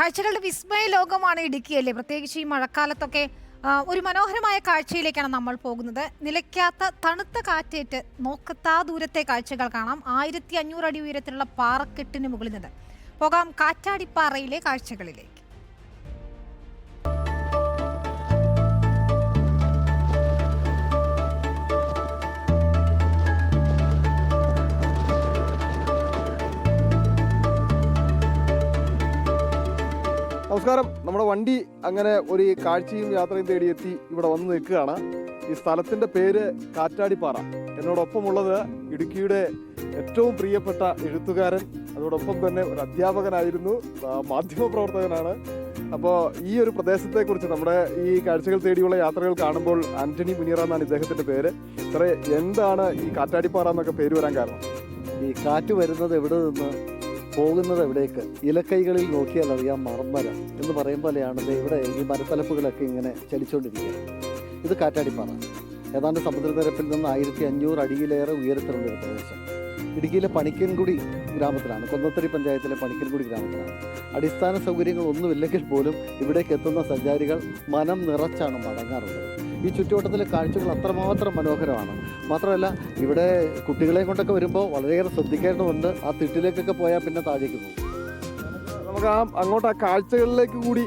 കാഴ്ചകളുടെ വിസ്മയ ലോകമാണ് ഇടുക്കിയല്ലേ. പ്രത്യേകിച്ച് ഈ മഴക്കാലത്തൊക്കെ ഒരു മനോഹരമായ കാഴ്ചയിലേക്കാണ് നമ്മൾ പോകുന്നത്. നിലയ്ക്കാത്ത തണുത്ത കാറ്റേറ്റ് നോക്കത്താ ദൂരത്തെ കാഴ്ചകൾ കാണാം. 1500 അടി ഉയരത്തിലുള്ള പാറക്കെട്ടിന് മുകളിൽ നിന്ന് പോകാം കാറ്റാടിപ്പാറയിലെ കാഴ്ചകളിലേക്ക്. നമസ്കാരം. നമ്മുടെ വണ്ടി അങ്ങനെ ഒരു കാഴ്ചയും യാത്രയും തേടിയെത്തി ഇവിടെ വന്ന് നിൽക്കുകയാണ്. ഈ സ്ഥലത്തിൻ്റെ പേര് കാറ്റാടിപ്പാറ. എന്നോടൊപ്പമുള്ളത് ഇടുക്കിയുടെ ഏറ്റവും പ്രിയപ്പെട്ട എഴുത്തുകാരൻ, അതോടൊപ്പം തന്നെ ഒരു അധ്യാപകനായിരുന്നു, മാധ്യമപ്രവർത്തകനാണ്. അപ്പോൾ ഈ ഒരു പ്രദേശത്തെക്കുറിച്ച് നമ്മുടെ ഈ കാഴ്ചകൾ തേടിയുള്ള യാത്രകൾ കാണുമ്പോൾ ആന്റണി മുനിയറ എന്നാണ് ഇദ്ദേഹത്തിൻ്റെ പേര്. സാറേ, എന്താണ് ഈ കാറ്റാടിപ്പാറ എന്നൊക്കെ പേര് വരാൻ കാരണം? ഈ കാറ്റ് വരുന്നത് എവിടെ നിന്ന് പോകുന്നത് എവിടേക്ക്, ഇലക്കൈകളിൽ നോക്കിയാൽ അറിയാം മറന്മരം എന്ന് പറയും പോലെയാണ് ഇവിടെ ഈ മരത്തലപ്പുകളൊക്കെ ഇങ്ങനെ ചലിച്ചുകൊണ്ടിരിക്കുക. ഇത് കാറ്റാടിപ്പാറ. ഏതാണ്ട് സമുദ്രനിരപ്പിൽ നിന്ന് 1500 അടിയിലേറെ ഉയരത്തിലുള്ള ഒരു പ്രദേശം. ഇടുക്കിയിലെ പണിക്കൻകുടി ഗ്രാമത്തിലാണ്, കൊന്നത്തടി പഞ്ചായത്തിലെ പണിക്കൻകുടി ഗ്രാമത്തിലാണ്. അടിസ്ഥാന സൗകര്യങ്ങളൊന്നുമില്ലെങ്കിൽ പോലും ഇവിടേക്ക് എത്തുന്ന സഞ്ചാരികൾ മനം നിറച്ചാണ് മടങ്ങാറുള്ളത്. ഈ ചുറ്റുവട്ടത്തിലെ കാഴ്ചകൾ അത്രമാത്രം മനോഹരമാണ്. മാത്രമല്ല, ഇവിടെ കുട്ടികളെ കൊണ്ടൊക്കെ വരുമ്പോൾ വളരെയേറെ ശ്രദ്ധിക്കേണ്ടതുണ്ട്. ആ തിട്ടിലേക്കൊക്കെ പോയാൽ പിന്നെ താഴേക്ക് പോകും. നമുക്ക് അങ്ങോട്ട് ആ കാഴ്ചകളിലേക്ക് കൂടി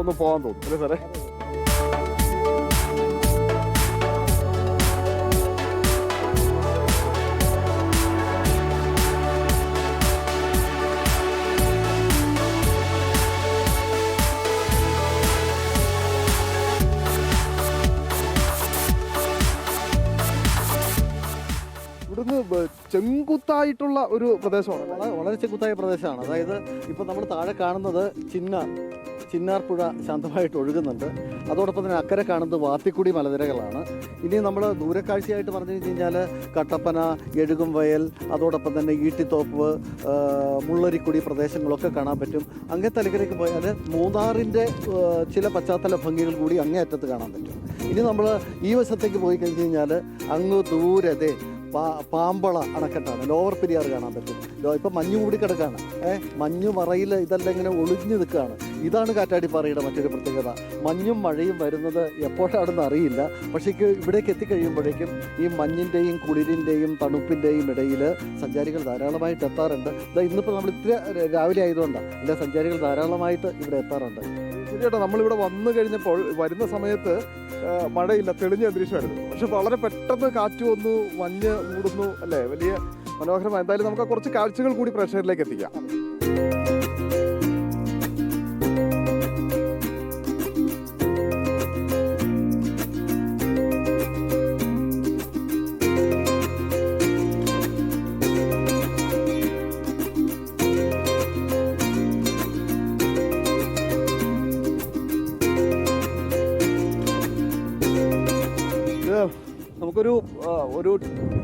ഒന്ന് പോകാൻ തോന്നും അല്ലേ സാറേ? ഇവിടുന്ന് ചെങ്കുത്തായിട്ടുള്ള ഒരു പ്രദേശമാണ്, വളരെ ചെങ്കുത്തായ പ്രദേശമാണ്. അതായത് ഇപ്പം നമ്മൾ താഴെ കാണുന്നത് ചിന്നാർ പുഴ ശാന്തമായിട്ട് ഒഴുകുന്നുണ്ട്. അതോടൊപ്പം തന്നെ അക്കരെ കാണുന്നത് വാത്തിക്കുടി മലനിരകളാണ്. ഇനി നമ്മൾ ദൂരക്കാഴ്ചയായിട്ട് പറഞ്ഞു കഴിഞ്ഞാൽ കട്ടപ്പന, എഴുകും വയൽ, അതോടൊപ്പം തന്നെ ഈട്ടിത്തോപ്പ്, മുള്ളരിക്കുടി പ്രദേശങ്ങളൊക്കെ കാണാൻ പറ്റും. അങ്ങേ തലക്കരയ്ക്ക് പോയാൽ മൂന്നാറിൻ്റെ ചില പശ്ചാത്തല ഭംഗികൾ കൂടി അങ്ങേ അറ്റത്ത് കാണാൻ പറ്റും. ഇനി നമ്മൾ ഈ വശത്തേക്ക് പോയി കഴിഞ്ഞ് കഴിഞ്ഞാൽ അങ്ങ് ദൂരതെ പാമ്പള അണക്കെട്ടാണ്, ലോവർ പെരിയാർ കാണാൻ പറ്റും. ഇപ്പം മഞ്ഞ് കൂടി കിടക്കാണ്. മഞ്ഞു മറയിൽ ഇതെല്ലാം ഇങ്ങനെ ഒളിഞ്ഞു നിൽക്കുകയാണ്. ഇതാണ് കാറ്റാടിപ്പാറയുടെ മറ്റൊരു പ്രത്യേകത. മഞ്ഞും മഴയും വരുന്നത് എപ്പോഴാണെന്ന് അറിയില്ല. പക്ഷേ ഇവിടേക്ക് എത്തിക്കഴിയുമ്പോഴേക്കും ഈ മഞ്ഞിൻ്റെയും കുളിരിൻ്റെയും തണുപ്പിൻ്റെയും ഇടയിൽ സഞ്ചാരികൾ ധാരാളമായിട്ട് എത്താറുണ്ട്. ഇന്നിപ്പോൾ നമ്മൾ ഇത്തിരി രാവിലെ ആയതുകൊണ്ടാണ് ഇല്ല, സഞ്ചാരികൾ ധാരാളമായിട്ട് ഇവിടെ എത്താറുണ്ട്. ശരിയേട്ടാ, നമ്മളിവിടെ വന്നു കഴിഞ്ഞപ്പോൾ വരുന്ന സമയത്ത് മഴയില്ല, തെളിഞ്ഞ അന്തരീക്ഷമായിരുന്നു. പക്ഷെ വളരെ പെട്ടെന്ന് കാറ്റ് വന്നു, മഞ്ഞ് മൂടുന്നു അല്ലേ, വലിയ മനോഹരമായി. എന്തായാലും നമുക്ക് കുറച്ച് കാഴ്ചകൾ കൂടി പ്രേക്ഷകരിലേക്ക് എത്തിക്കാം. നമുക്കൊരു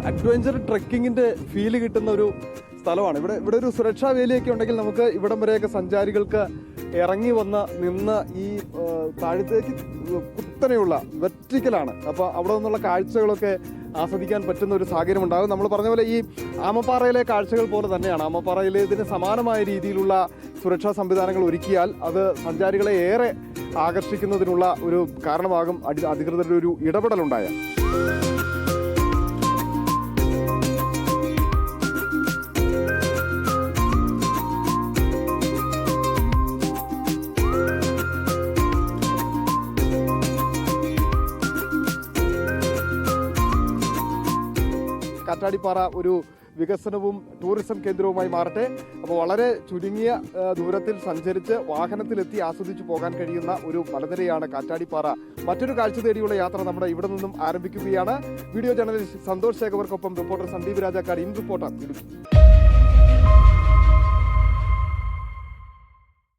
അഡ്വഞ്ചർ ട്രെക്കിങ്ങിൻ്റെ ഫീല് കിട്ടുന്ന ഒരു സ്ഥലമാണ്. ഇവിടെ ഒരു സുരക്ഷാ വേലിയൊക്കെ ഉണ്ടെങ്കിൽ നമുക്ക് ഇവിടം വരെയൊക്കെ സഞ്ചാരികൾക്ക് ഇറങ്ങി വന്ന് നിന്ന് ഈ താഴത്തേക്ക് കുത്തനെയുള്ള വെർട്ടിക്കലാണ്. അപ്പോൾ അവിടെ നിന്നുള്ള കാഴ്ചകളൊക്കെ ആസ്വദിക്കാൻ പറ്റുന്ന ഒരു സാഹചര്യം ഉണ്ടാകും. നമ്മൾ പറഞ്ഞ പോലെ ഈ ആമപ്പാറയിലെ കാഴ്ചകൾ പോലെ തന്നെയാണ്. ആമപ്പാറയിലെ ഇതിന് സമാനമായ രീതിയിലുള്ള സുരക്ഷാ സംവിധാനങ്ങൾ ഒരുക്കിയാൽ അത് സഞ്ചാരികളെ ഏറെ ആകർഷിക്കുന്നതിനുള്ള ഒരു കാരണമാകും അധികൃതരുടെ ഒരു ഇടപെടലുണ്ടായ. കാറ്റാടിപ്പാറ ഒരു വികസനവും ടൂറിസം കേന്ദ്രവുമായി മാറട്ടെ. അപ്പോൾ വളരെ ചുരുങ്ങിയ ദൂരത്തിൽ സഞ്ചരിച്ച് വാഹനത്തിലെത്തി ആസ്വദിച്ചു പോകാൻ കഴിയുന്ന ഒരു മലനിരയാണ് കാറ്റാടിപ്പാറ. മറ്റൊരു കാഴ്ച തേടിയുള്ള യാത്ര നമ്മുടെ ഇവിടെ നിന്നും ആരംഭിക്കുകയാണ്. വീഡിയോ ജേർണലിസ്റ്റ് സന്തോഷ് ശേഖവർക്കൊപ്പം reporter Sandeep Rajakkad, in reporter Idukki.